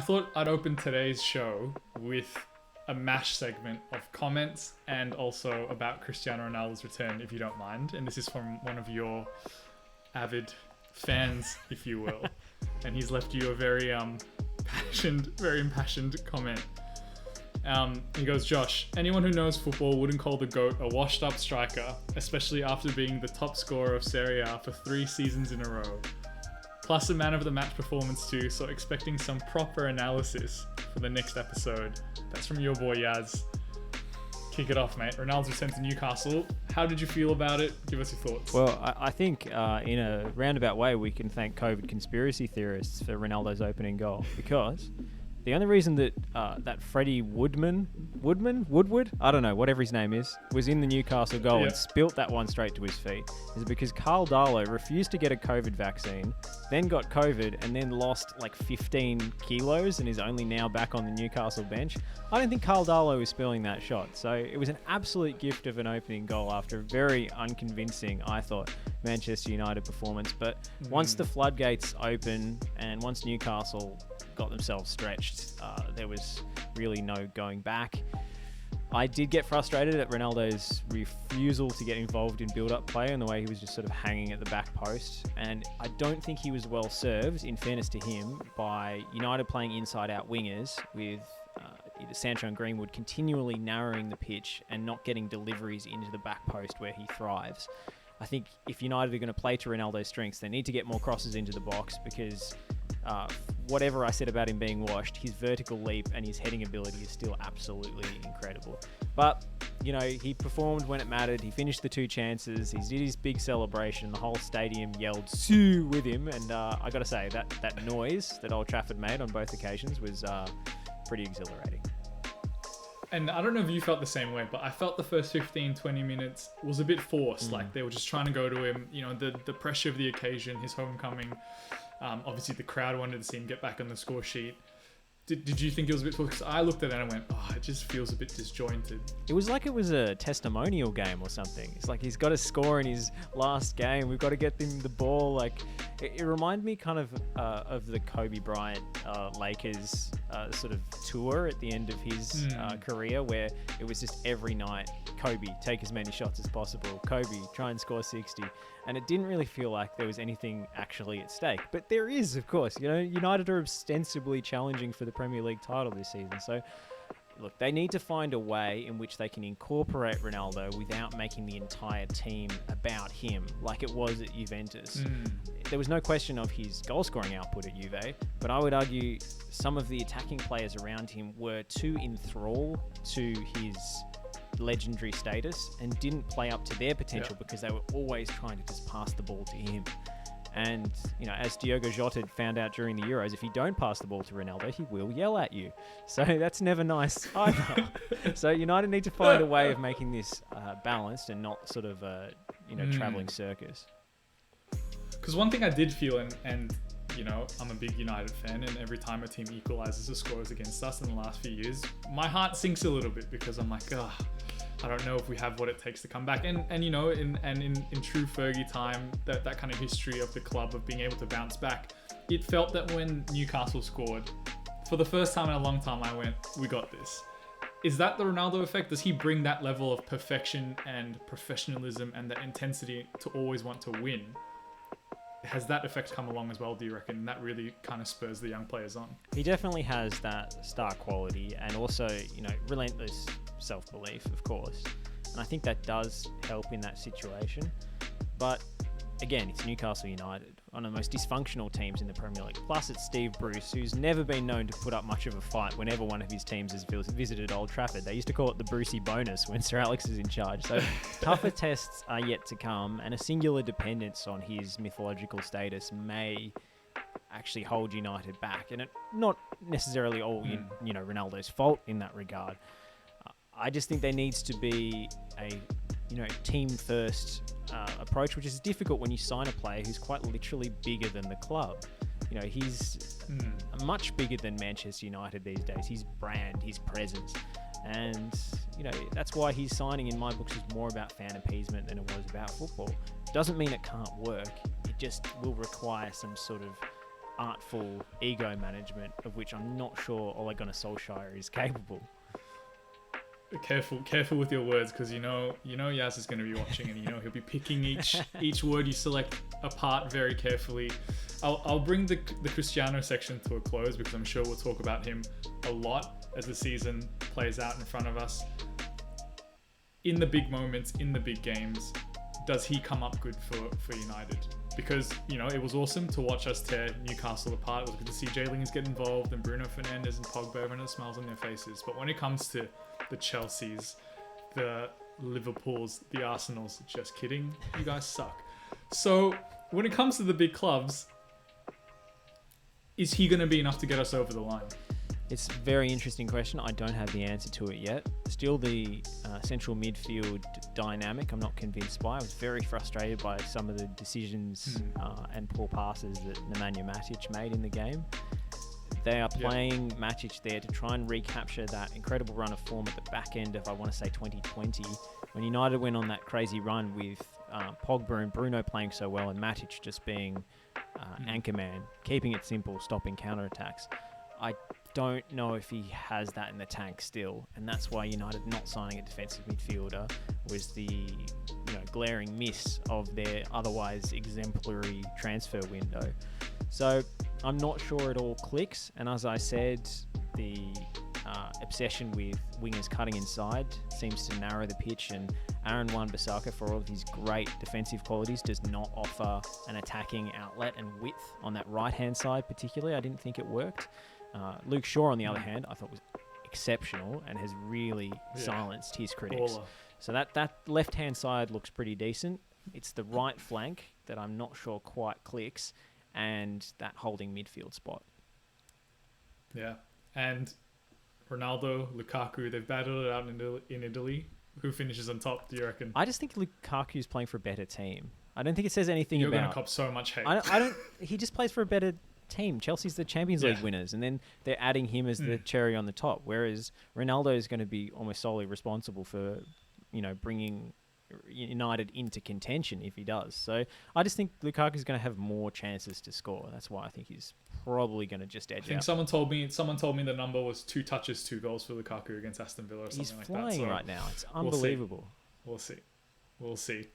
thought I'd open today's show with a MASH segment of comments and also about Cristiano Ronaldo's return, if you don't mind. And this is from one of your avid fans, if you will. And he's left you a very impassioned comment. He goes, Josh, anyone who knows football wouldn't call the GOAT a washed up striker, especially after being the top scorer of Serie A for 3 seasons in a row. Plus a man of the match performance too, so expecting some proper analysis for the next episode. That's from your boy Yaz. Kick it off, mate. Ronaldo's return to Newcastle. How did you feel about it? Give us your thoughts. Well, I think in a roundabout way, we can thank COVID conspiracy theorists for Ronaldo's opening goal, because the only reason that that Freddie Woodward, I don't know, whatever his name is, was in the Newcastle goal and spilt that one straight to his feet is because Carl Darlow refused to get a COVID vaccine, then got COVID, and then lost like 15 kilos and is only now back on the Newcastle bench. I don't think Carl Darlow was spilling that shot. So it was an absolute gift of an opening goal after a very unconvincing, I thought, Manchester United performance. But once the floodgates open and once Newcastle got themselves stretched, there was really no going back. I did get frustrated at Ronaldo's refusal to get involved in build-up play and the way he was just sort of hanging at the back post. And I don't think he was well served, in fairness to him, by United playing inside-out wingers with either Sancho and Greenwood continually narrowing the pitch and not getting deliveries into the back post where he thrives. I think if United are going to play to Ronaldo's strengths, they need to get more crosses into the box because whatever I said about him being washed, his vertical leap and his heading ability is still absolutely incredible. But, you know, he performed when it mattered. He finished the 2 chances. He did his big celebration. The whole stadium yelled "SIUUUUUUUU" with him. And I got to say, that noise that Old Trafford made on both occasions was pretty exhilarating. And I don't know if you felt the same way, but I felt the first 15, 20 minutes was a bit forced. Like they were just trying to go to him. You know, the pressure of the occasion, his homecoming. Obviously, the crowd wanted to see him get back on the score sheet. Did you think it was a bit forced? Because I looked at it and I went, oh, it just feels a bit disjointed. It was like it was a testimonial game or something. It's like he's got to score in his last game. We've got to get him the ball. Like it reminded me kind of the Kobe Bryant Lakers sort of tour at the end of his career, where it was just every night, Kobe, take as many shots as possible. Kobe, try and score 60. And it didn't really feel like there was anything actually at stake. But there is, of course. You know, United are ostensibly challenging for the Premier League title this season. So, look, they need to find a way in which they can incorporate Ronaldo without making the entire team about him, like it was at Juventus. There was no question of his goal-scoring output at Juve, but I would argue some of the attacking players around him were too enthralled to his legendary status and didn't play up to their potential because they were always trying to just pass the ball to him. And, you know, as Diogo Jota found out during the Euros, if you don't pass the ball to Ronaldo, he will yell at you. So that's never nice either. So United need to find a way of making this balanced and not sort of a, travelling circus. Because one thing I did feel, and you know, I'm a big United fan, and every time a team equalises the scores against us in the last few years, my heart sinks a little bit because I'm like, I don't know if we have what it takes to come back. And you know, in true Fergie time, that kind of history of the club of being able to bounce back, it felt that when Newcastle scored, for the first time in a long time, I went, we got this. Is that the Ronaldo effect? Does he bring that level of perfection and professionalism and that intensity to always want to win? Has that effect come along as well, do you reckon? And that really kind of spurs the young players on. He definitely has that star quality and also, relentless self-belief, of course. And I think that does help in that situation. But again, it's Newcastle United, one of the most dysfunctional teams in the Premier League. Plus, it's Steve Bruce, who's never been known to put up much of a fight whenever one of his teams has visited Old Trafford. They used to call it the Brucey bonus when Sir Alex is in charge. So tougher tests are yet to come, and a singular dependence on his mythological status may actually hold United back. And it not necessarily all, Ronaldo's fault in that regard. I just think there needs to be a team first approach, which is difficult when you sign a player who's quite literally bigger than the club. He's much bigger than Manchester United these days. His brand, his presence. And, that's why his signing in my books is more about fan appeasement than it was about football. Doesn't mean it can't work. It just will require some sort of artful ego management of which I'm not sure Ole Gunnar Solskjaer is capable. Careful with your words, because you know Yaz is going to be watching, and he'll be picking each word you select apart very carefully. I'll bring the Cristiano section to a close, because I'm sure we'll talk about him a lot as the season plays out in front of us. In the big moments, in the big games, does he come up good for United? Because, it was awesome to watch us tear Newcastle apart. It was good to see Jay Lingers get involved, and Bruno Fernandes and Pogba, everyone has smiles on their faces. But when it comes to the Chelseas, the Liverpools, the Arsenals, just kidding, you guys suck. So when it comes to the big clubs, is he going to be enough to get us over the line? It's a very interesting question. I don't have the answer to it yet. Still the central midfield dynamic, I'm not convinced by. I was very frustrated by some of the decisions and poor passes that Nemanja Matic made in the game. They are playing Matic there to try and recapture that incredible run of form at the back end of, I want to say, 2020, when United went on that crazy run with Pogba and Bruno playing so well, and Matic just being anchorman, keeping it simple, stopping counterattacks. I don't know if he has that in the tank still, and that's why United not signing a defensive midfielder was the glaring miss of their otherwise exemplary transfer window. So I'm not sure it all clicks, and as I said, the obsession with wingers cutting inside seems to narrow the pitch, and Aaron Wan-Bissaka, for all of his great defensive qualities, does not offer an attacking outlet and width on that right-hand side particularly. I didn't think it worked. Luke Shaw, on the other hand, I thought was exceptional and has really silenced his critics. Baller. So that left-hand side looks pretty decent. It's the right flank that I'm not sure quite clicks, and that holding midfield spot. Yeah, and Ronaldo, Lukaku, they've battled it out in Italy. Who finishes on top, do you reckon? I just think Lukaku's playing for a better team. I don't think it says anything You're about... You're going to cop so much hate. I don't... He just plays for a better team. Chelsea's the Champions League winners, and then they're adding him as the cherry on the top, whereas Ronaldo is going to be almost solely responsible for, bringing United into contention if he does. So I just think Lukaku's going to have more chances to score. That's why I think he's probably going to just edge out. I think someone told me the number was 2 touches, 2 goals for Lukaku against Aston Villa or something like that. He's flying right now. It's unbelievable. We'll see.